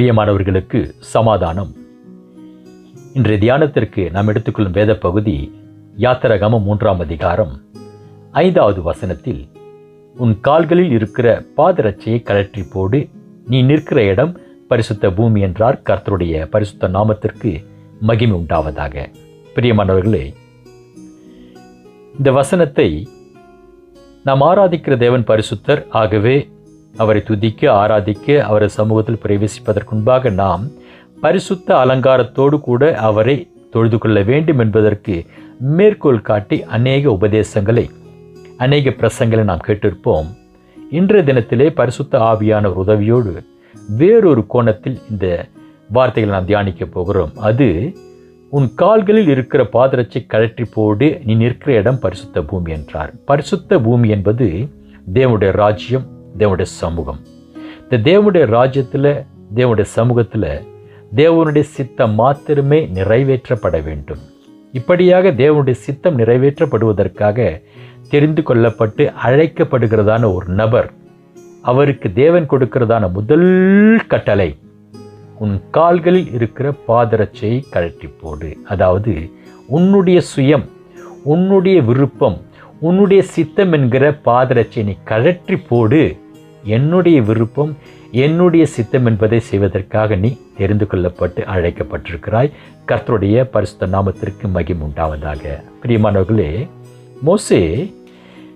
பிரியமானவர்களுக்கு சமாதானம். இன்றைய தியானத்திற்கு நாம் எடுத்துக்கொள்ளும் வேத பகுதி யாத்திராகமம் 3ஆம் அதிகாரம் 5வது வசனத்தில், உன் கால்களில் இருக்கிற பாதரட்சையை கழற்றி போடு, நீ நிற்கிற இடம் பரிசுத்த பூமி என்றார். கர்த்தருடைய பரிசுத்த நாமத்திற்கு மகிமை உண்டாவதாக. பிரியமானவர்களே, இந்த வசனத்தை நாம் ஆராதிக்கிற தேவன் பரிசுத்தர். ஆகவே அவரை துதிக்க, ஆராதிக்க, அவரது சமூகத்தில் பிரவேசிப்பதற்கு முன்பாக நாம் பரிசுத்த அலங்காரத்தோடு கூட அவரை தொழுது கொள்ள வேண்டும் என்பதற்கு மேற்கோள் காட்டி அநேக உபதேசங்களை, அநேக பிரசங்களை நாம் கேட்டிருப்போம். இன்றைய தினத்திலே பரிசுத்த ஆவியான உதவியோடு வேறொரு கோணத்தில் இந்த வார்த்தைகளை நாம் தியானிக்க போகிறோம். அது, உன் கால்களில் இருக்கிற பாதரட்சை கழற்றி போடு, நீ நிற்கிற இடம் பரிசுத்த பூமி என்றார். பரிசுத்த பூமி என்பது தேவனுடைய ராஜ்யம், தேவனுடைய சமூகம். இந்த தேவனுடைய ராஜ்யத்தில், தேவனுடைய சமூகத்தில் தேவனுடைய சித்தம் மாத்திரமே நிறைவேற்றப்பட வேண்டும். இப்படியாக தேவனுடைய சித்தம் நிறைவேற்றப்படுவதற்காக தெரிந்து கொள்ளப்பட்டு அழைக்கப்படுகிறதான ஒரு நபர், அவருக்கு தேவன் கொடுக்கிறதான முதல் கட்டளை, உன் கால்களில் இருக்கிற பாதரட்சையை கழற்றி போடு. அதாவது உன்னுடைய சுயம், உன்னுடைய விருப்பம், உன்னுடைய சித்தம் என்கிற பாதரட்சையை நீ கழற்றி போடு. என்னுடைய விருப்பம், என்னுடைய சித்தம் என்பதை செய்வதற்காக நீ தெரிந்து கொள்ளப்பட்டு அழைக்கப்பட்டிருக்கிறாய். கர்த்தருடைய பரிசுத்த நாமத்திற்கு மகிமை உண்டாவதாக. பிரியமானவர்களே, மோசே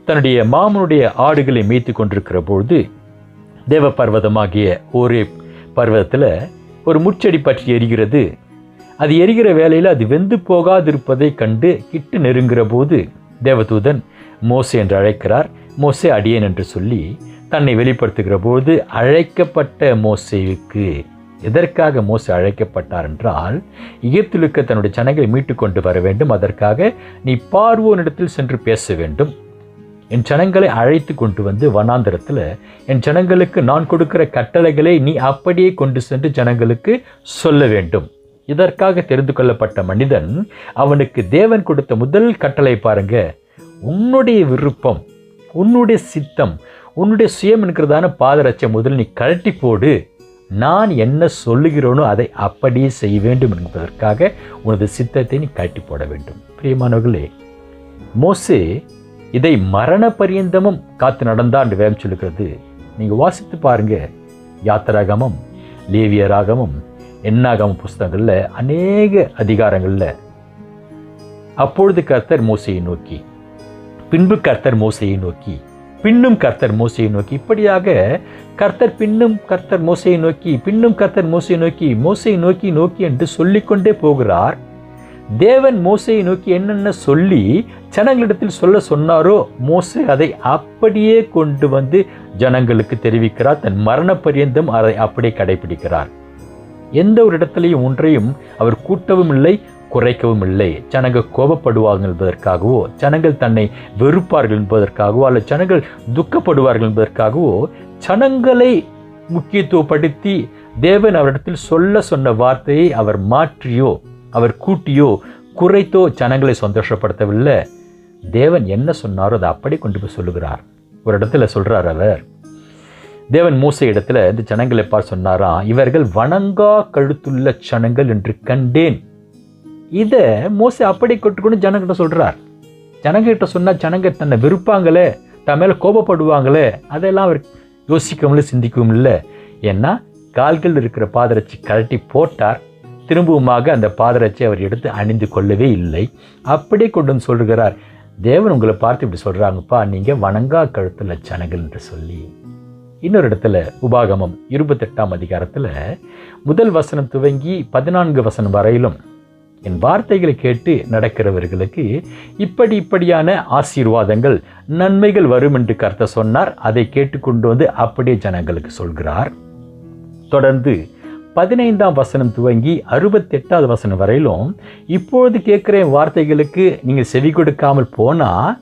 தன்னுடைய மாமனுடைய ஆடுகளை மேய்த்து கொண்டிருக்கிற பொழுது தேவ பர்வதமாகிய ஒரே பர்வதத்தில் ஒரு முட்செடி பற்றி எரிகிறது. அது எரிகிற வேளையில் அது வெந்து போகாதிருப்பதை கண்டு கிட்டு நெருங்குகிற போது தேவதூதன் மோசே என்று அழைக்கிறார். மோசே அடியேன் என்று சொல்லி தன்னை வெளிப்படுத்துகிற போது, அழைக்கப்பட்ட மோசேவுக்கு எதற்காக மோசே அழைக்கப்பட்டார் என்றால், எகிப்திலுக்கு தன்னுடைய ஜனங்களை மீட்டு கொண்டு வர வேண்டும். அதற்காக நீ பார்வோனிடத்தில் சென்று பேச வேண்டும். என் ஜனங்களை அழைத்து கொண்டு வந்து வனாந்தரத்தில் என் ஜனங்களுக்கு நான் கொடுக்கிற கட்டளைகளை நீ அப்படியே கொண்டு சென்று ஜனங்களுக்கு சொல்ல வேண்டும். இதற்காக தெரிந்து கொள்ளப்பட்ட மனிதன், அவனுக்கு தேவன் கொடுத்த முதல் கட்டளை பாருங்க, உன்னுடைய விருப்பம், உன்னுடைய சித்தம், உன்னுடைய சுயம் என்கிறதான பாதரட்சை முதல் நீ கழட்டி போடு. நான் என்ன சொல்லுகிறோனோ அதை அப்படியே செய்ய வேண்டும் என்பதற்காக உனது சித்தத்தை நீ கழட்டி போட வேண்டும். பிரியமானவர்களே, மோசே இதை மரண பரியந்தமும் காத்து நடந்தான் என்று வேதம் சொல்லுகிறது. நீங்கள் வாசித்து பாருங்க. யாத்திராகமம், லேவியராகமம், என்னாகமம் புஸ்தகங்களில் அநேக அதிகாரங்களில் அப்பொழுது கர்த்தர் மோசையை நோக்கி, பின்பு கர்த்தர் மோசையை நோக்கி, பின்னும் கர்த்தர் மோசையை நோக்கி, இப்படியாக கர்த்தர் பின்னும் கர்த்தர் மோசையை நோக்கி, பின்னும் கர்த்தர் மோசையை நோக்கி, மோசையை நோக்கி நோக்கி என்று சொல்லிக்கொண்டே போகிறார். தேவன் மோசையை நோக்கி என்னென்ன சொல்லி ஜனங்களிடத்தில் சொல்ல சொன்னாரோ மோசே அதை அப்படியே கொண்டு வந்து ஜனங்களுக்கு தெரிவிக்கிறார். தன் மரண பரியந்தம் அதை அப்படியே கடைபிடிக்கிறார். எந்த ஒரு இடத்துலையும் ஒன்றையும் அவர் கூட்டவும் இல்லை, குறைக்கவும் இல்லை. ஜனங்கள் கோபப்படுவார்கள் என்பதற்காகவோ, ஜனங்கள் தன்னை வெறுப்பார்கள் என்பதற்காகவோ, அல்லது ஜனங்கள் துக்கப்படுவார்கள் என்பதற்காகவோ ஜனங்களை முக்கியத்துவப்படுத்தி தேவன் அவரிடத்தில் சொல்ல சொன்ன வார்த்தையை அவர் மாற்றியோ, அவர் கூட்டியோ, குறைத்தோ ஜனங்களை சந்தோஷப்படுத்தவில்லை. தேவன் என்ன சொன்னாரோ அதை அப்படி கொண்டு போய் சொல்லுகிறார். ஒரு இடத்துல சொல்றார், அவர் தேவன் மோசே இடத்துல இந்த ஜனங்களை பார்த்து சொன்னாராம், இவர்கள் வணங்கா கழுத்துள்ள ஜனங்கள் என்று கண்டேன். இதை மோசே அப்படி கொண்டு ஜனங்கிட்ட சொல்றார். ஜனங்கிட்ட சொன்னால் ஜனங்க தன்னை வெறுப்பாங்களே, தன் மேலே கோபப்படுவாங்களே, அதெல்லாம் அவர் யோசிக்கவும் இல்லை, சிந்திக்கவும் இல்லை. ஏன்னா கால்கள் இருக்கிற பாதரட்சி கழட்டி போட்டார். திரும்பவுமாக அந்த பாதரட்சி அவர் எடுத்து அணிந்து கொள்ளவே இல்லை. அப்படி கொண்டு வந்து சொல்கிறார், தேவன் உங்களை பார்த்து இப்படி சொல்கிறாங்கப்பா, நீங்கள் வணங்கா கழுத்துள்ள ஜனங்கள் என்று சொல்லி. இன்னொரு இடத்துல உபாகமம் 28ஆம் அதிகாரத்தில் முதல் வசனம் துவங்கி 14 வசனம் வரையிலும், என் வார்த்தைகளை கேட்டு நடக்கிறவர்களுக்கு இப்படியான ஆசீர்வாதங்கள், நன்மைகள் வரும் என்று கர்த்தர் சொன்னார். அதை கேட்டுக்கொண்டு வந்து அப்படியே ஜனங்களுக்கு சொல்கிறார். தொடர்ந்து 15ஆம் வசனம் துவங்கி 68வது வசனம் வரையிலும், இப்பொழுது கேட்குற வார்த்தைகளுக்கு நீங்கள் செவி கொடுக்காமல் போனால்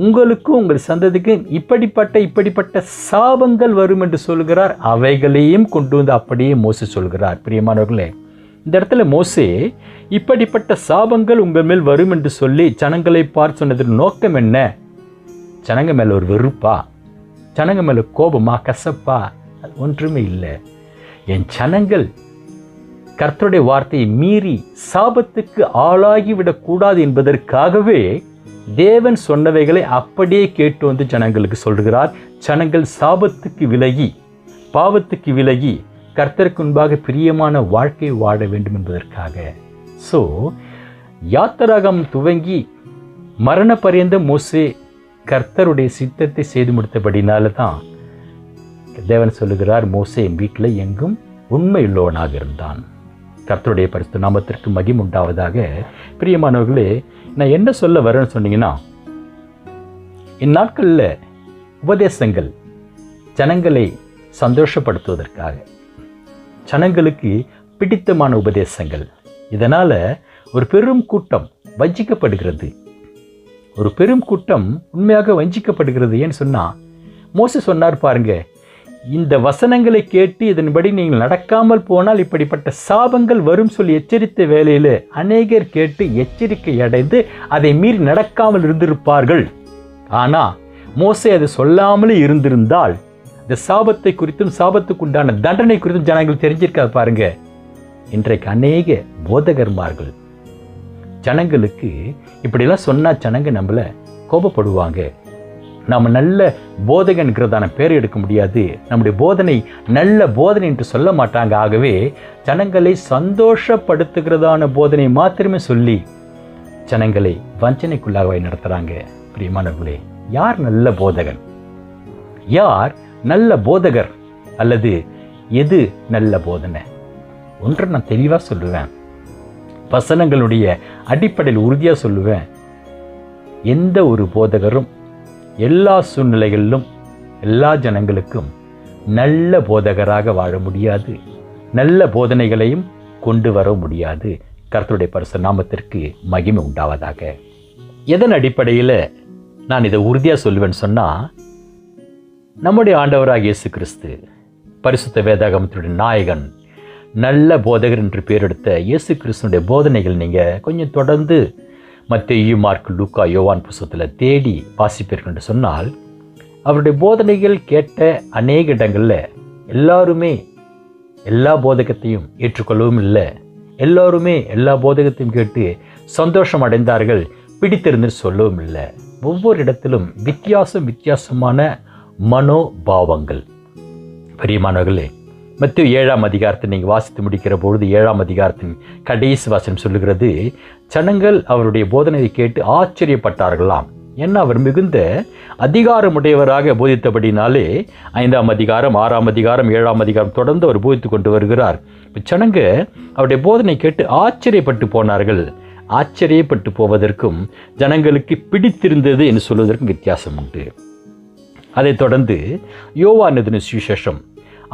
உங்களுக்கும் உங்கள் சந்ததிக்கும் இப்படிப்பட்ட சாபங்கள் வரும் என்று சொல்கிறார். அவைகளையும் கொண்டு வந்து அப்படியே மோசே சொல்கிறார். பிரியமானவர்களே, இந்த இடத்துல மோசே இப்படிப்பட்ட சாபங்கள் உங்கள் மேல் வரும் என்று சொல்லி ஜனங்களை பார்த்து சொன்னதற்கு நோக்கம் என்ன? ஜனங்க மேல ஒரு வெறுப்பா, ஜனங்க மேல கோபமா, கசப்பா? ஒன்றுமே இல்லை. என் ஜனங்கள் கர்த்தருடைய வார்த்தையை மீறி சாபத்துக்கு ஆளாகிவிடக்கூடாது என்பதற்காகவே தேவன் சொன்னவைகளை அப்படியே கேட்டு வந்து ஜனங்களுக்கு சொல்கிறார். ஜனங்கள் சாபத்துக்கு விலகி, பாவத்துக்கு விலகி கர்த்தருக்கு முன்பாக பிரியமான வாழ்க்கை வாழ வேண்டும் என்பதற்காக. ஸோ யாத்திராகம் துவங்கி மரண பரியந்த மோசே கர்த்தருடைய சித்தத்தை செய்து முடித்தபடினால தான் தேவன் சொல்லுகிறார், மோசே என் வீட்டில் எங்கும் உண்மையுள்ளவனாக இருந்தான். கர்த்தருடைய பரிசுத்த நாமத்திற்கு மகிமை உண்டாவதாக. பிரியமானவர்களே, நான் என்ன சொல்ல வரேன்னு சொன்னீங்கன்னா, இந்நாட்களில் உபதேசங்கள் ஜனங்களை சந்தோஷப்படுத்துவதற்காக, ஜனங்களுக்கு பிடித்தமான உபதேசங்கள், இதனால் ஒரு பெரும் கூட்டம் வஞ்சிக்கப்படுகிறது. ஒரு பெரும் கூட்டம் உண்மையாக வஞ்சிக்கப்படுகிறது. ஏன்னு சொன்னால், மோசே சொன்னார் பாருங்க, இந்த வசனங்களை கேட்டு இதன்படி நீங்கள் நடக்காமல் போனால் இப்படிப்பட்ட சாபங்கள் வரும் சொல்லி எச்சரித்த வேளையில் அநேகர் கேட்டு எச்சரிக்கை அடைந்து அதை மீறி நடக்காமல் இருந்திருப்பார்கள். ஆனால் மோசே அதை சொல்லாமலே இருந்திருந்தால் இந்த சாபத்தை குறித்தும் சாபத்துக்கு உண்டான தண்டனை குறித்தும் ஜனங்கள் தெரிஞ்சிருக்காது. பாருங்க, இன்றைக்கு அநேக போதகர்மார்கள் ஜனங்களுக்கு இப்படிலாம் சொன்னால் ஜனங்க நம்மளை கோபப்படுவாங்க. நாம் நல்ல போதகன்கிறதான பேர் எடுக்க முடியாது, நம்முடைய போதனை நல்ல போதனை என்று சொல்ல மாட்டாங்க. ஆகவே ஜனங்களை சந்தோஷப்படுத்துகிறதான போதனை மாத்திரமே சொல்லி ஜனங்களை வஞ்சனைக்குள்ளாக நடத்துகிறாங்க. பிரியமானவர்களே, யார் நல்ல போதகன், யார் நல்ல போதகர், அல்லது எது நல்ல போதனை? ஒன்றை நான் தெளிவாக சொல்லுவேன், வசனங்களுடைய அடிப்படையில் உறுதியாக சொல்லுவேன். எந்த ஒரு போதகரும் எல்லா சூழ்நிலைகளிலும் எல்லா ஜனங்களுக்கும் நல்ல போதகராக வாழ முடியாது, நல்ல போதனைகளையும் கொண்டு வர முடியாது. கர்த்தருடைய பரிசுத்த நாமத்திற்கு மகிமை உண்டாவதாக. எதன் அடிப்படையில் நான் இதை உறுதியாக சொல்லுவேன்னு சொன்னால், நம்முடைய ஆண்டவராக இயேசு கிறிஸ்து, பரிசுத்த வேதாகமத்தினுடைய நாயகன், நல்ல போதகர் என்று பேரெடுத்த இயேசு கிறிஸ்துனுடைய போதனைகள் நீங்கள் கொஞ்சம் தொடர்ந்து மத்தேயு, மார்க்கு, லூக்கா, யோவான் புத்தகத்தில் தேடி வாசிப்பீர்கள் என்று சொன்னால், அவருடைய போதனைகள் கேட்ட அநேக இடங்களில் எல்லாருமே எல்லா போதகத்தையும் ஏற்றுக்கொள்ளவும் இல்லை, எல்லோருமே எல்லா போதகத்தையும் கேட்டு சந்தோஷம் அடைந்தார்கள், பிடித்திருந்து சொல்லவும் இல்லை. ஒவ்வொரு இடத்திலும் வித்தியாசமான மனோபாவங்கள். பிரியமானவர்களே, மத்தேயு 7ஆம் அதிகாரத்தை நீங்கள் வாசித்து முடிக்கிற பொழுது 7ஆம் அதிகாரத்தின் கடைசி வசனம் சொல்லுகிறது, ஜனங்கள் அவருடைய போதனையை கேட்டு ஆச்சரியப்பட்டார்களாம். ஏன்னா அவர் மிகுந்த அதிகாரமுடையவராக போதித்தபடினாலே 5ஆம் அதிகாரம், 6ஆம் அதிகாரம், 7ஆம் அதிகாரம் தொடர்ந்து அவர் போதித்து கொண்டு வருகிறார். ஜனங்க அவருடைய போதனை கேட்டு ஆச்சரியப்பட்டு போனார்கள். ஆச்சரியப்பட்டு போவதற்கும் ஜனங்களுக்கு பிடித்திருந்தது என்று சொல்வதற்கும் வித்தியாசம் உண்டு. அதைத் தொடர்ந்து யோவான் எழுதின சுவிசேஷம்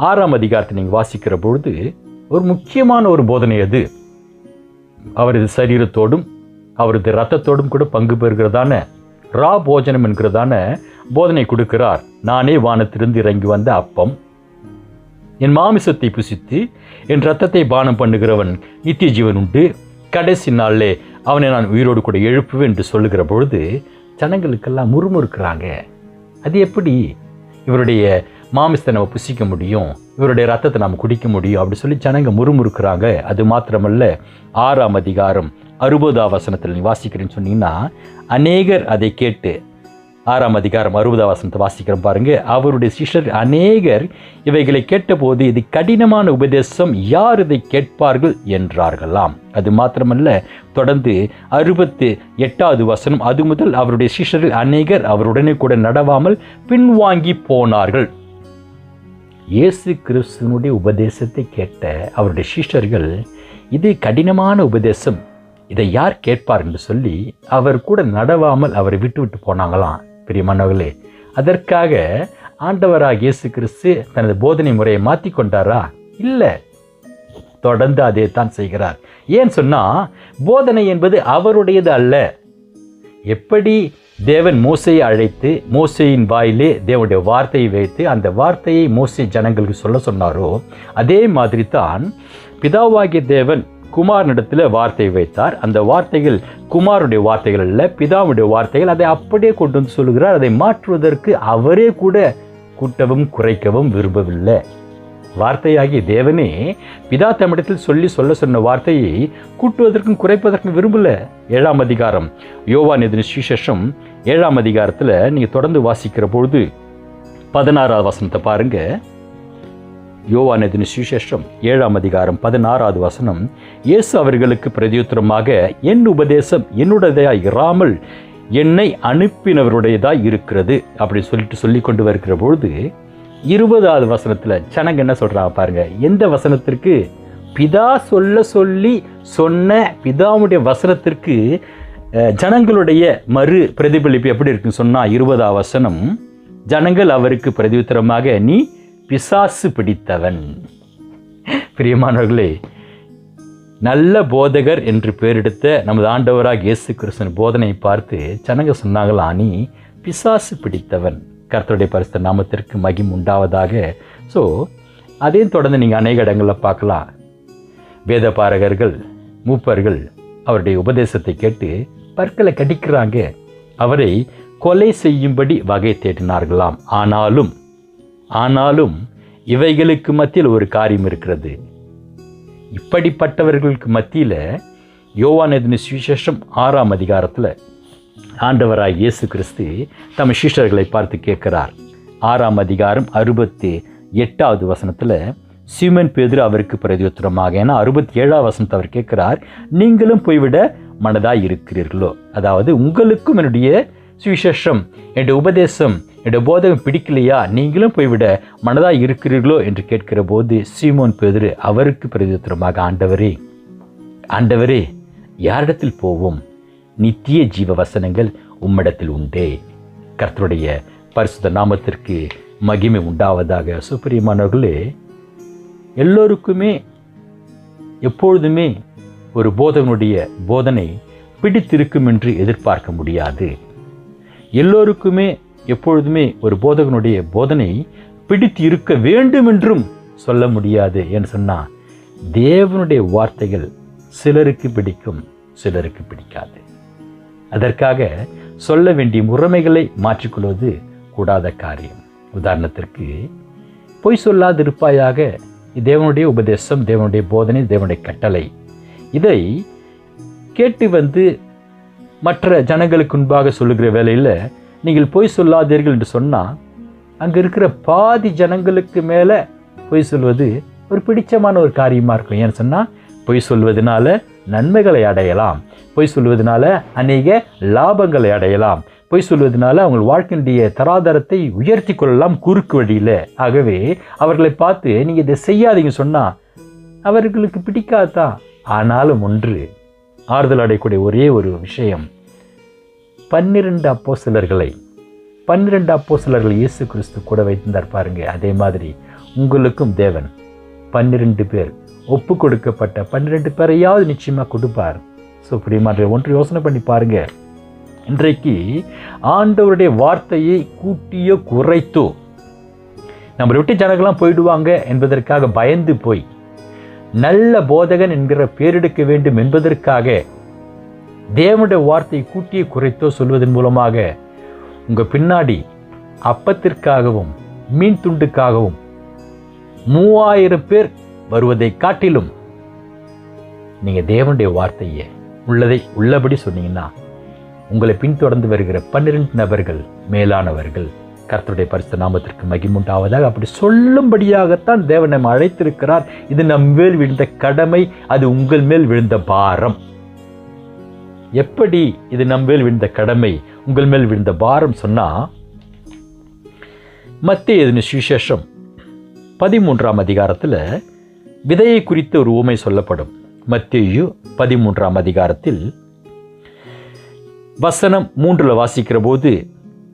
6ஆம் அதிகாரத்தை நீங்கள் வாசிக்கிற பொழுது ஒரு முக்கியமான ஒரு போதனை அது. அவரது சரீரத்தோடும் அவரது இரத்தத்தோடும் கூட பங்கு பெறுகிறதான ரா போஜனம் என்கிறதான போதனை கொடுக்கிறார். நானே வானத்திலிருந்து இறங்கி வந்த அப்பம், என் மாமிசத்தை புசித்து என் இரத்தத்தை பானம் பண்ணுகிறவன் நித்திய ஜீவன் உண்டு, கடைசி நாளிலே அவனை நான் உயிரோடு கூட எழுப்புவேன் என்று சொல்லுகிற பொழுது ஜனங்களுக்கெல்லாம் முறுமுறுக்கிறாங்க. அது எப்படி இவருடைய மாமிசத்தை நம்ம புசிக்க முடியும், இவருடைய ரத்தத்தை நாம் குடிக்க முடியும் அப்படி சொல்லி ஜனங்க முறுமுறுக்கிறாங்க. அது மாத்திரமல்ல, 6ஆம் அதிகாரம் 60ஆம் வசனத்தில் நீ வாசிக்கிறேன்னு சொன்னீங்கன்னா, அநேகர் அதை கேட்டு 6ஆம் அதிகாரம் 60ஆம் வசனத்தை வாசிக்கிறோம் பாருங்க. அவருடைய சிஷ்யர் அநேகர் இவைகளை கேட்டபோது, இது கடினமான உபதேசம், யார் இதை கேட்பார்கள் என்றார்களாம். அது மாத்திரமல்ல, தொடர்ந்து 68வது வசனம், அது முதல் அவருடைய சிஷ்யர்கள் அநேகர் அவருடனே கூட நடவாமல் பின்வாங்கி போனார்கள். இயேசு கிறிஸ்துவனுடைய உபதேசத்தை கேட்ட அவருடைய சிஷ்யர்கள், இது கடினமான உபதேசம், இதை யார் கேட்பார் என்று சொல்லி அவர் கூட நடவாமல் அவரை விட்டு போனாங்களாம். பிரியமானவர்களே, அதற்காக ஆண்டவராக இயேசு கிறிஸ்து தனது போதனை முறையை மாற்றி கொண்டாரா? இல்லை, தொடர்ந்து அதே தான் செய்கிறார். ஏன் சொன்னால், போதனை என்பது அவருடையது அல்ல. எப்படி தேவன் மோசையை அழைத்து மோசையின் வாயிலே தேவனுடைய வார்த்தையை வைத்து அந்த வார்த்தையை மோசே ஜனங்களுக்கு சொல்ல சொன்னாரோ, அதே மாதிரி தான் பிதாவாகிய தேவன் குமாரனிடத்தில் வார்த்தையை வைத்தார். அந்த வார்த்தைகள் குமாருடைய வார்த்தைகள் அல்ல, பிதாவுடைய வார்த்தைகள். அதை அப்படியே கொண்டு வந்து சொல்லுகிறார். அதை மாற்றுவதற்கு அவரே கூட கூட்டவும் குறைக்கவும் விரும்பவில்லை. வார்த்தையாகிய தேவனே பிதா தம்மிடத்தில் சொல்ல சொன்ன வார்த்தையை கூட்டுவதற்கும் குறைப்பதற்கும் விரும்பல. 7ஆம் அதிகாரம் யோவான் எழுதின சுவிசேஷம் 7ஆம் அதிகாரத்தில் நீங்கள் தொடர்ந்து வாசிக்கிற பொழுது 16வது வசனத்தை பாருங்க. யோவான் எழுதின சுவிசேஷம் 7ஆம் அதிகாரம் 16வது வசனம், இயேசு அவர்களுக்கு பிரதியுத்தரமாக, என் உபதேசம் என்னுடையதாய் இராமல் என்னை அனுப்பினவருடையதாய் இருக்கிறது அப்படி சொல்லி கொண்டு வருகிற பொழுது 20வது வசனத்தில் ஜனங்க என்ன சொல்றாங்க பாருங்க. எந்த வசனத்திற்கு? பிதா சொல்லி சொன்ன பிதாவுடைய வசனத்திற்கு ஜனங்களுடைய மறு பிரதிபலிப்பு எப்படி இருக்குன்னு சொன்னா 20வது வசனம், ஜனங்கள் அவருக்கு பிரதியுத்தரமாக, நீ பிசாசு பிடித்தவன். பிரியமானவர்களே, நல்ல போதகர் என்று பெயரெடுத்த நமது ஆண்டவராக இயேசு கிறிஸ்துவின் போதனையை பார்த்து ஜனங்க சொன்னாங்களா, நீ பிசாசு பிடித்தவன். கர்த்தருடைய பரிசுத்த நாமத்திற்கு மகிமை உண்டாவதாக. ஸோ அதையும் தொடர்ந்து நீங்கள் அநேக இடங்களில் பார்க்கலாம். வேத பாரகர்கள், மூப்பர்கள் அவருடைய உபதேசத்தை கேட்டு பற்களை கடிக்கிறாங்க. அவரை கொலை செய்யும்படி வகை தேடினார்களாம். ஆனாலும் இவைகளுக்கு மத்தியில் ஒரு காரியம் இருக்கிறது. இப்படிப்பட்டவர்களுக்கு மத்தியில் யோவான் எழுதின சுவிசேஷம் 6ஆம் அதிகாரத்தில் ஆண்டவராய் இயேசு கிறிஸ்து தம் சீஷர்களை பார்த்து கேட்கிறார். 6ஆம் அதிகாரம் 68வது வசனத்தில் சீமோன் பேதுரு அவருக்கு பிரதியுத்தரமாக, ஏன்னா 67வது வசனத்தை அவர் கேட்கிறார், நீங்களும் போய்விட மனதாய் இருக்கிறீர்களோ? அதாவது உங்களுக்கும் என்னுடைய சுவிசேஷம், என்னுடைய உபதேசம், என்னுடைய போதகம் பிடிக்கலையா? நீங்களும் போய்விட மனதாய் இருக்கிறீர்களோ என்று கேட்கிற போது சீமோன் பேதுரு அவருக்கு பிரதியுத்தரமாக, ஆண்டவரே யாரிடத்தில் போவோம்? நித்திய ஜீவ வசனங்கள் உம்மிடத்தில் உண்டே. கர்த்தருடைய பரிசுத்த நாமத்திற்கு மகிமை உண்டாவதாக. சுப்பிரியமானவர்களே, எல்லோருக்குமே எப்பொழுதுமே ஒரு போதகனுடைய போதனை பிடித்திருக்கும் என்று எதிர்பார்க்க முடியாது. எல்லோருக்குமே எப்பொழுதுமே ஒரு போதகனுடைய போதனை பிடித்து இருக்க வேண்டும் என்றும் சொல்ல முடியாது. என்று சொன்னால் தேவனுடைய வார்த்தைகள் சிலருக்கு பிடிக்கும், சிலருக்கு பிடிக்காது. அதற்காக சொல்ல வேண்டிய முறைமைகளை மாற்றிக்கொள்வது கூடாத காரியம். உதாரணத்திற்கு, பொய் சொல்லாதிருப்பாயாக, தேவனுடைய உபதேசம், தேவனுடைய போதனை, தேவனுடைய கட்டளை. இதை கேட்டு வந்து மற்ற ஜனங்களுக்கு முன்பாக சொல்லுகிற வேளையில் நீங்கள் பொய் சொல்லாதீர்கள் என்று சொன்னால் அங்கே இருக்கிற பாதி ஜனங்களுக்கு மேலே பொய் சொல்வது ஒரு பிடிச்சமான ஒரு காரியமாக இருக்கும். ஏன்னு சொன்னால் பொய் சொல்வதனால நன்மைகளை அடையலாம், பொய் சொல்வதனால அநேக லாபங்களை அடையலாம், பொய் சொல்வதனால அவங்க வாழ்க்கையினுடைய தராதரத்தை உயர்த்தி கொள்ளலாம் குறுக்கு வழியில். ஆகவே அவர்களை பார்த்து நீங்கள் இதை செய்யாதீங்க சொன்னால் அவர்களுக்கு பிடிக்காதான். ஆனாலும் ஒன்று ஆறுதல் அடையக்கூடிய ஒரே ஒரு விஷயம், 12 அப்போஸ்தலர்கள் இயேசு கிறிஸ்து கூட வைத்திருந்தார் பாருங்க. அதே மாதிரி உங்களுக்கும் தேவன் 12 பேர், ஒப்பு கொடுக்கப்பட்ட 12 பேரையாவது நிச்சயமாக கொடுப்பார். ஸோ பிரியமான ஒன்று யோசனை பண்ணி பாருங்க. இன்றைக்கு ஆண்டவருடைய வார்த்தையை கூட்டியோ குறைத்தோ நம்மளை விட்டு ஜனங்கள்லாம் போயிடுவாங்க என்பதற்காக பயந்து போய் நல்ல போதகன் என்கிற பேரெடுக்க வேண்டும் என்பதற்காக தேவனுடைய வார்த்தையை கூட்டிய குறைத்தோ சொல்வதன் மூலமாக உங்கள் பின்னாடி அப்பத்திற்காகவும் மீன் துண்டுக்காகவும் 3000 பேர் வருவதை காட்டிலும் நீங்கள் தேவனுடைய வார்த்தையை உள்ளதை உள்ளபடி சொன்னீங்கன்னா உங்களை பின்தொடர்ந்து வருகிற 12 நபர்கள் மேலானவர்கள். கர்த்தருடைய பரிசுத்த நாமத்திற்கு மகிமுண்டாவதாக. அப்படி சொல்லும்படியாகத்தான் தேவன் நம்மை அழைத்திருக்கிறார். இது நம் மேல் விழுந்த கடமை, அது உங்கள் மேல் விழுந்த பாரம். எப்படி இது நம் மேல் விழுந்த கடமை, உங்கள் மேல் விழுந்த பாரம் சொன்னா, மத்தேயு எழுதின சுவிசேஷம் 13ஆம் அதிகாரத்தில் விதையை குறித்த ஒரு உவமை சொல்லப்படும். மத்தேயு 13ஆம் அதிகாரத்தில் வசனம் 3 வாசிக்கிற போது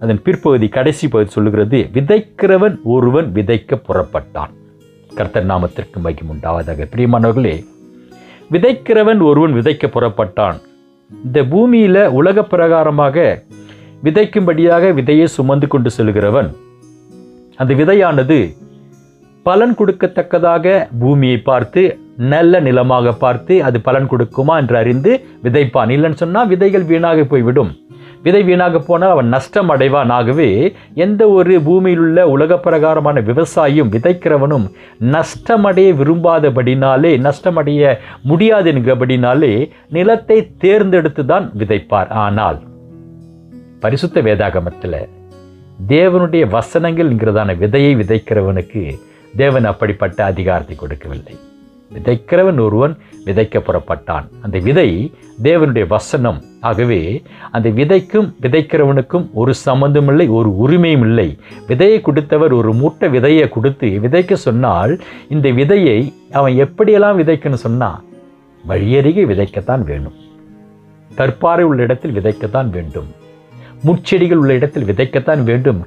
அதன் பிற்பகுதி கடைசி பகுதி சொல்லுகிறது, விதைக்கிறவன் ஒருவன் விதைக்க புறப்பட்டான். கர்த்தர் நாமத்திற்கு மகிமை உண்டாவதாக. பிரியமானவர்களே, விதைக்கிறவன் ஒருவன் விதைக்க புறப்பட்டான். இந்த பூமியில உலக பிரகாரமாக விதைக்கும்படியாக விதையை சுமந்து கொண்டு செல்கிறவன், அந்த விதையானது பலன் கொடுக்கத்தக்கதாக பூமியை பார்த்து, நல்ல நிலமாக பார்த்து அது பலன் கொடுக்குமா என்று அறிந்து விதைப்பான். இல்லைன்னு சொன்னால் விதைகள் வீணாக போய்விடும். விதை வீணாக போனால் அவன் நஷ்டம் அடைவான். ஆகவே எந்த ஒரு பூமியில் உள்ள உலக பிரகாரமான விவசாயியும் விதைக்கிறவனும் நஷ்டமடைய விரும்பாதபடினாலே, நஷ்டமடைய முடியாது என்கிறபடினாலே நிலத்தை தேர்ந்தெடுத்து தான் விதைப்பார். ஆனால் பரிசுத்த வேதாகமத்தில் தேவனுடைய வசனங்கள் என்கிறதான விதையை விதைக்கிறவனுக்கு தேவன் அப்படிப்பட்ட அதிகாரத்தை கொடுக்கவில்லை. விதைக்கிறவன் ஒருவன் விதைக்க புறப்பட்டான். அந்த விதை தேவனுடைய வசனம். ஆகவே அந்த விதைக்கும் விதைக்கிறவனுக்கும் ஒரு சம்பந்தம் இல்லை, ஒரு உரிமையும் இல்லை. விதையை கொடுத்தவர் ஒரு மூட்டை விதையை கொடுத்து விதைக்க சொன்னால் இந்த விதையை அவன் எப்படியெல்லாம் விதைக்கணும்னு சொன்னால் வழியருகே விதைக்கத்தான் வேணும், கற்பாறை உள்ள இடத்தில் விதைக்கத்தான் வேண்டும், முட்செடிகள் உள்ள இடத்தில் விதைக்கத்தான் வேண்டும்,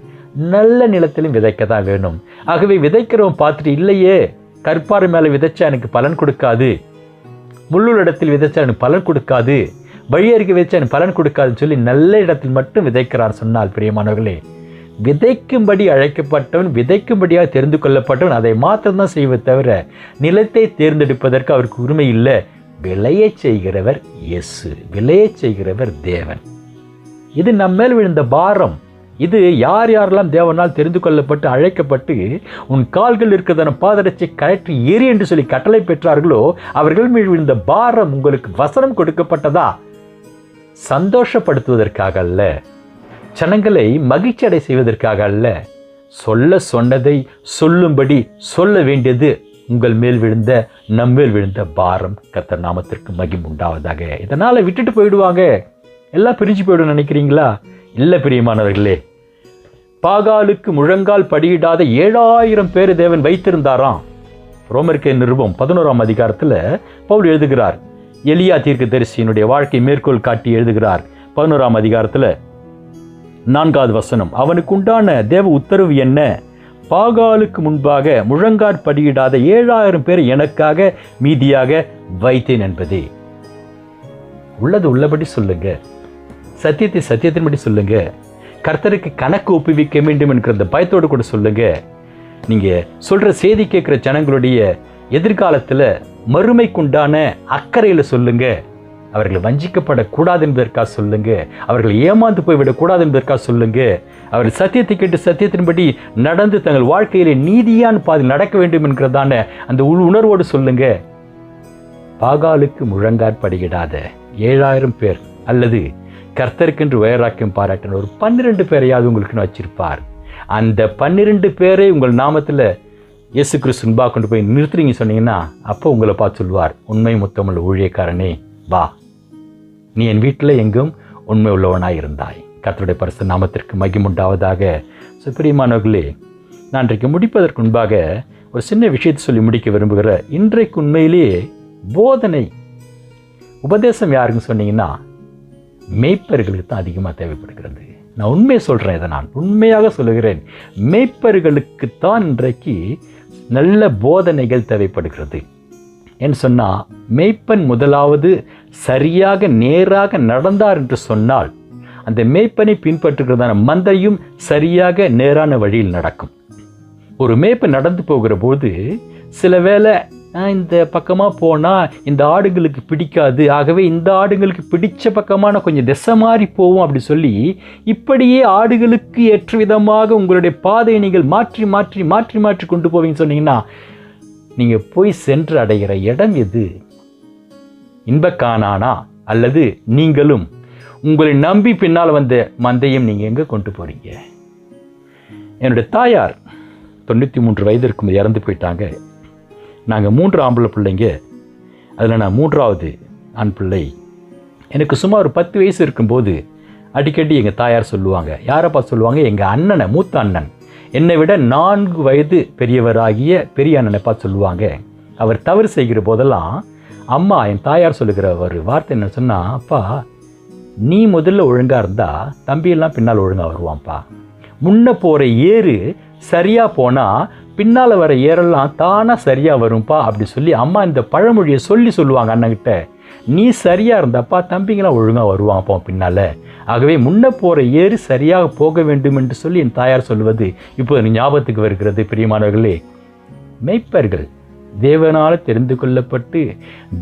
நல்ல நிலத்திலும் விதைக்கத்தான் வேணும். ஆகவே விதைக்கிறவன் பார்த்துட்டு இல்லையே கற்பாறை மேலே விதைச்சா எனக்கு பலன் கொடுக்காது, முள்ளுள்ள இடத்தில் விதைச்சா எனக்கு பலன் கொடுக்காது, வழியருகே விதைச்சா எனக்கு பலன் கொடுக்காதுன்னு சொல்லி நல்ல இடத்தில் மட்டும் விதைக்கிறார் சொன்னால், பிரியமானவர்களே, விதைக்கும்படி அழைக்கப்பட்டவன், விதைக்கும்படியாக தெரிந்து கொள்ளப்பட்டவன் அதை மாத்திரம்தான் செய்வதை தவிர நிலத்தை தேர்ந்தெடுப்பதற்கு அவருக்கு உரிமை இல்லை. விளைய செய்கிறவர் இயேசு, விளைய செய்கிறவர் தேவன். இது நம்மேல் விழுந்த பாரம். இது யார் யாரெல்லாம் தேவனால் தெரிந்து கொள்ளப்பட்டு அழைக்கப்பட்டு உன் கால்கள் இருக்கிறதான பாதரட்சை கழற்றி ஏறி என்று சொல்லி கட்டளை பெற்றார்களோ அவர்கள் மீது விழுந்த பாரம் உங்களுக்கு வசனம் கொடுக்கப்பட்டதா சந்தோஷப்படுத்துவதற்காக அல்ல, ஜனங்களை மகிழ்ச்சி அடை செய்வதற்காக அல்ல, சொல்ல சொன்னதை சொல்லும்படி சொல்ல வேண்டியது உங்கள் மேல் விழுந்த நம்மேல் விழுந்த பாரம். கர்த்தர் நாமத்திற்கு மகிமை உண்டாவதாக. இதனால் விட்டுட்டு போயிடுவாங்க, எல்லாம் பிரிஞ்சு போயிடும் நினைக்கிறீங்களா? இல்லை பிரியமானவர்களே, பாகாலுக்கு முழங்கால் படியிடாத 7000 பேர் தேவன் வைத்திருந்தாராம். ரோமருக்கு நிருபம் 11ஆம் அதிகாரத்தில் பவுல் எழுதுகிறார். எலியா தீர்க்கதரிசியினுடைய வாழ்க்கை மேற்கோள் காட்டி எழுதுகிறார். 11ஆம் அதிகாரத்தில் 4வது வசனம், அவனுக்கு உண்டான தேவ உத்தரவு என்ன? பாகாலுக்கு முன்பாக முழங்கால் படியிடாத 7000 பேர் எனக்காக மீதியாக வைத்தேன் என்பதே. உள்ளது உள்ளபடி சொல்லுங்க, சத்தியத்தை சத்தியத்தின்படி சொல்லுங்க, கர்த்தருக்கு கணக்கு ஒப்புவிக்க வேண்டும் என்கிற அந்த பயத்தோடு கூட சொல்லுங்க. நீங்க சொல்ற செய்தி கேட்கிற ஜனங்களுடைய எதிர்காலத்தில் மறுமைக்குண்டான அக்கறையில் சொல்லுங்க. அவர்கள் வஞ்சிக்கப்படக்கூடாது என்பதற்காக சொல்லுங்க, அவர்கள் ஏமாந்து போய்விடக்கூடாது என்பதற்காக சொல்லுங்க. அவர்கள் சத்தியத்தை கேட்டு சத்தியத்தின்படி நடந்து தங்கள் வாழ்க்கையிலே நீதியான பாதை நடக்க வேண்டும் என்கிறதான அந்த உணர்வோடு சொல்லுங்க. பாகாலுக்கு முழங்கால் படியிடாத 7000 பேர் அல்லது கர்த்தருக்கென்று வைராக்கியம் பாராட்டின ஒரு 12 பேரையாவது உங்களுக்குன்னு வச்சிருப்பார். அந்த 12 பேரை உங்கள் நாமத்தில் இயேசு கிறிஸ்து முன்பாக கொண்டு போய் நிறுத்துறீங்க சொன்னீங்கன்னா அப்போ உங்களை பார்த்து சொல்வார், உண்மை முத்தமுள்ள ஊழியக்காரனே வா, நீ என் வீட்டில் எங்கும் உண்மை உள்ளவனாய் இருந்தாய். கர்த்தருடைய பரிசுத்த நாமத்திற்கு மகிமை உண்டாவதாக. பிரியமானவர்களே, நான் இன்றைக்கு முடிப்பதற்கு முன்பாக ஒரு சின்ன விஷயத்தை சொல்லி முடிக்க விரும்புகிற. இன்றைக்கு உண்மையிலேயே போதனை உபதேசம் யாருன்னு சொன்னீங்கன்னா மேய்ப்பர்களுக்கு தான் அதிகமாக தேவைப்படுகிறது. நான் உண்மையை சொல்கிறேன், இதை நான் உண்மையாக சொல்லுகிறேன். மேய்ப்பர்களுக்குத்தான் இன்றைக்கு நல்ல போதனைகள் தேவைப்படுகிறது. என்று சொன்னால் மேய்ப்பன் முதலாவது சரியாக நேராக நடந்தார் என்று சொன்னால் அந்த மேய்ப்பனை பின்பற்றுகிறதான மந்தையும் சரியாக நேரான வழியில் நடக்கும். ஒரு மேய்ப்பன் நடந்து போகிற போது சில வேளை இந்த பக்கமாக போனால் இந்த ஆடுகளுக்கு பிடிக்காது, ஆகவே இந்த ஆடுகளுக்கு பிடிச்ச பக்கமான கொஞ்சம் திசை மாறி போவோம் அப்படி சொல்லி இப்படியே ஆடுகளுக்கு ஏற்ற விதமாக உங்களுடைய பாதையை நீங்கள் மாற்றி மாற்றி மாற்றி மாற்றி கொண்டு போவீங்கன்னு சொன்னீங்கன்னா நீங்கள் போய் சென்று அடைகிற இடம் எது? இன்பக்கானானா அல்லது நீங்களும் உங்களை நம்பி பின்னால் வந்த மந்தையும் நீங்கள் எங்கே கொண்டு போகிறீங்க? என்னுடைய தாயார் 93 வயது இருக்கும் இறந்து போயிட்டாங்க. நாங்கள் 3 ஆம்பளை பிள்ளைங்க, அதில் நான் 3வது ஆண் பிள்ளை. எனக்கு சும்மா ஒரு 10 வயசு இருக்கும்போது அடிக்கடி எங்கள் தாயார் சொல்லுவாங்க, யாரப்பா சொல்லுவாங்க, எங்கள் அண்ணனை, மூத்த அண்ணன், என்னை விட 4 வயது பெரியவராகிய பெரிய அண்ணனை பார்த்து சொல்லுவாங்க. அவர் தவறு செய்கிற போதெல்லாம் அம்மா, என் தாயார் சொல்லுகிற ஒரு வார்த்தை என்ன சொன்னால், அப்பா நீ முதல்ல ஒழுங்காக இருந்தால் தம்பியெல்லாம் பின்னால் ஒழுங்காக வருவான்ப்பா. முன்ன போகிற ஏறு சரியாக போனால் பின்னால் வர ஏரெல்லாம் தானாக சரியாக வரும்பா அப்படி சொல்லி அம்மா இந்த பழமொழியை சொல்லுவாங்க அண்ணங்கிட்ட. நீ சரியாக இருந்தாப்பா தம்பிங்களாம் ஒழுங்காக வருவான்ப்பா பின்னால். ஆகவே முன்ன போகிற ஏறு சரியாக போக வேண்டும் என்று சொல்லி என் தாயார் சொல்வது இப்போ ஞாபகத்துக்கு வருகிறது. பிரியமானவர்களே, மேய்ப்பர்கள் தேவனால் தெரிந்து கொள்ளப்பட்டு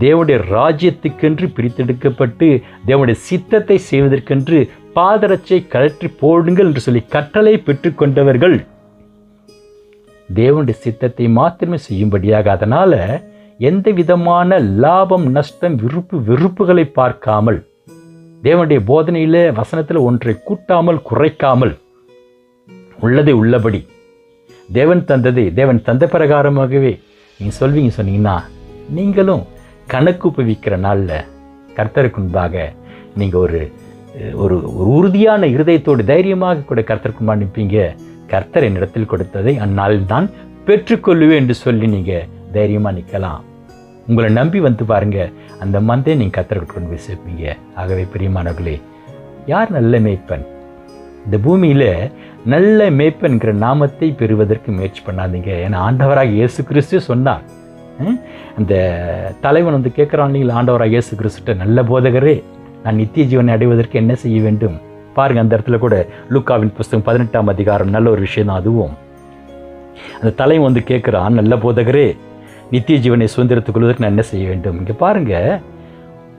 தேவனுடைய ராஜ்யத்துக்கென்று பிரித்தெடுக்கப்பட்டு தேவனுடைய சித்தத்தை செய்வதற்கென்று பாதரட்சை கழற்றி போடுங்கள் என்று சொல்லி கட்டளை பெற்றுக்கொண்டவர்கள். தேவனுடைய சித்தத்தை மாத்திரமே செய்யும்படியாக, அதனால எந்த விதமான லாபம் நஷ்டம் வெறுப்புகளை பார்க்காமல், தேவனுடைய போதனையில வசனத்தில் ஒன்றை கூட்டாமல் குறைக்காமல், உள்ளதை உள்ளபடி தேவன் தந்ததை தேவன் தந்த பிரகாரமாகவே நீங்கள் சொல்வீங்க சொன்னீங்கன்னா, நீங்களும் கணக்கு உபவிக்கிற நாளில் கர்த்தருக்கு முன்பாக நீங்கள் ஒரு ஒரு உறுதியான இருதயத்தோடு தைரியமாக கூட கர்த்தருக்கு முன்பாக நிற்பீங்க. கர்த்தர் என்னிடத்தில் கொடுத்ததை அந்நாளில் தான் பெற்றுக்கொள்ளுவேன் என்று சொல்லி நீங்கள் தைரியமாக நிற்கலாம். உங்களை நம்பி வந்து பாருங்க, அந்த மந்தை நீங்கள் கர்த்தருக்கு கொண்டு போய் சேர்ப்பீங்க. ஆகவே பிரியமானவர்களே, யார் நல்ல மேய்ப்பன்? இந்த பூமியில் நல்ல மேய்ப்பன்கிற நாமத்தை பெறுவதற்கு முயற்சி பண்ணாதீங்க. ஏன்னா ஆண்டவராக இயேசு கிறிஸ்து சொன்னார். அந்த தலைவன் வந்து கேட்குறான் இல்லைங்களா, ஆண்டவராக இயேசு கிறிஸ்துட்ட, நல்ல போதகரே, நான் நித்திய ஜீவனை அடைவதற்கு என்ன செய்ய வேண்டும்? பாருங்க, அந்த இடத்துல கூட லூக்காவின் புஸ்தகம் 18ஆம் அதிகாரம் நல்ல ஒரு விஷயம் தான். அதுவும் அந்த தலைவன் வந்து கேட்குறான், நல்ல போதகரே, நித்திய ஜீவனை சுதந்திரத்துக் கொள்வதற்கு நான் என்ன செய்ய வேண்டும்? இங்கே பாருங்க,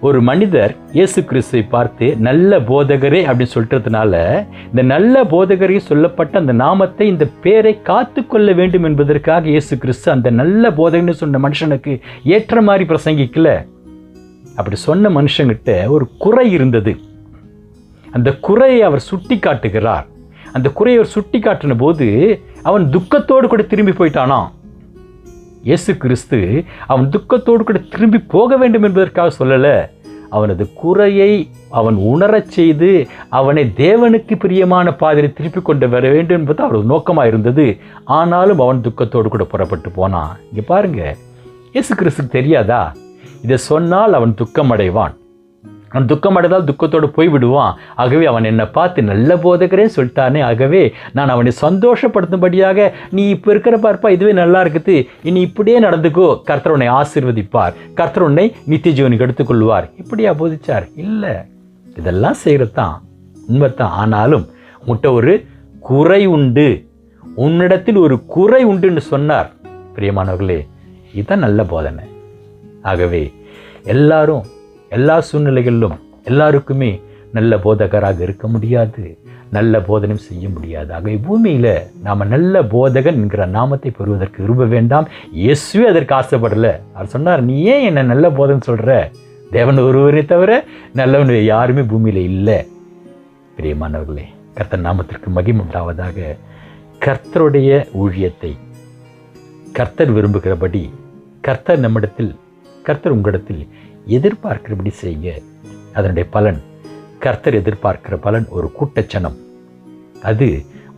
ஒரு மனிதர் இயேசு கிறிஸ்துவை பார்த்து நல்ல போதகரே அப்படின்னு சொல்றதுனால, இந்த நல்ல போதகரே சொல்லப்பட்ட அந்த நாமத்தை, இந்த பேரை காத்து கொள்ள வேண்டும் என்பதற்காக இயேசு கிறிஸ்து அந்த நல்ல போதகன்னு சொன்ன மனுஷனுக்கு ஏற்ற மாதிரி பிரசங்கிக்கல. அப்படி சொன்ன மனுஷங்கிட்ட ஒரு குறை இருந்தது. அந்த குறையை அவர் சுட்டி காட்டுகிறார். அந்த குறையை அவர் சுட்டி காட்டின போது அவன் துக்கத்தோடு கூட திரும்பி போயிட்டானா. இயேசு கிறிஸ்து அவன் துக்கத்தோடு கூட திரும்பி போக வேண்டும் என்பதற்காக சொல்லலை. அவனது குறையை அவன் உணரச் செய்து அவனை தேவனுக்கு பிரியமான பாதையை திருப்பி கொண்டு வர வேண்டும் என்பது அவரது நோக்கமாக இருந்தது. ஆனாலும் அவன் துக்கத்தோடு கூட புறப்பட்டு போனான். இங்கே பாருங்க, இயேசு கிறிஸ்துக்கு தெரியாதா? இதை சொன்னால் அவன் துக்கம் அடைவான். அவன் துக்கம் அடைந்தால் துக்கத்தோடு போய்விடுவான். ஆகவே அவன் என்னை பார்த்து நல்ல போதகரே சொல்லிட்டானே, ஆகவே நான் அவனை சந்தோஷப்படுத்தும்படியாக, நீ இப்போ இருக்கிற பார்ப்பா, இதுவே நல்லா இருக்குது, இனி இப்படியே நடந்துக்கோ, கர்த்தர் உன்னை ஆசீர்வதிப்பார், கர்த்தர் உன்னை நித்திய ஜீவனுக்கு எடுத்துக்கொள்வார், இப்படியா போதிச்சார்? இல்லை, இதெல்லாம் செய்கிறது தான் உண்மைத்தான். ஆனாலும் உன்கிட்ட ஒரு குறை உண்டு, உன்னிடத்தில் ஒரு குறை உண்டுன்னு சொன்னார். பிரியமானவர்களே, இதுதான் நல்ல போதனை. ஆகவே எல்லாரும் எல்லா சூழ்நிலைகளிலும் எல்லாருக்குமே நல்ல போதகராக இருக்க முடியாது, நல்ல போதனையும் செய்ய முடியாது. ஆகவே பூமியில் நாம் நல்ல போதகன் என்கிற நாமத்தை பெறுவதற்கு விரும்ப வேண்டாம். இயேசுவே அதற்கு ஆசைப்படலை. அவர் சொன்னார், நீ ஏன் என்ன நல்ல போதன் சொல்கிற? தேவன் ஒருவரை தவிர நல்லவன் யாருமே பூமியில் இல்லை. பிரியமானவர்களே, கர்த்தர் நாமத்திற்கு மகிமை உண்டாவதாக. கர்த்தருடைய ஊழியத்தை கர்த்தர் விரும்புகிறபடி, கர்த்தர் உங்களிடத்தில் எதிர்பார்க்கிறபடி செய்யுங்க. அதனுடைய பலன், கர்த்தர் எதிர்பார்க்கிற பலன் ஒரு கூட்டச்சனம். அது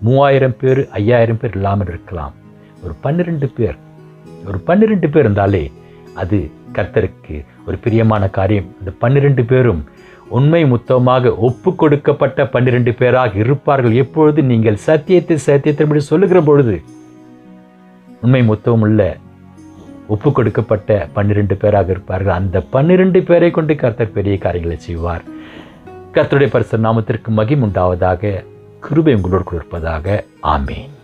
3000 பேர் 5000 பேர் இல்லாமல் இருக்கலாம். ஒரு 12 பேர் இருந்தாலே அது கர்த்தருக்கு ஒரு பிரியமான காரியம். அந்த 12 பேரும் உண்மை முத்தமாக ஒப்பு கொடுக்கப்பட்ட 12 பேராக இருப்பார்கள். எப்பொழுது நீங்கள் சத்தியத்தை சொல்லுகிற பொழுது உண்மை முத்தம் உள்ள ஒப்பு கொடுக்கப்பட்ட 12 பேராக இருப்பார்கள். அந்த 12 பேரை கொண்டு கர்த்தர் பெரிய காரியங்களை செய்வார். கர்த்தருடைய பரிசுத்த நாமத்திற்கு மகிமை உண்டாவதாக. கிருபை உங்களோடு இருப்பதாக. ஆமென்.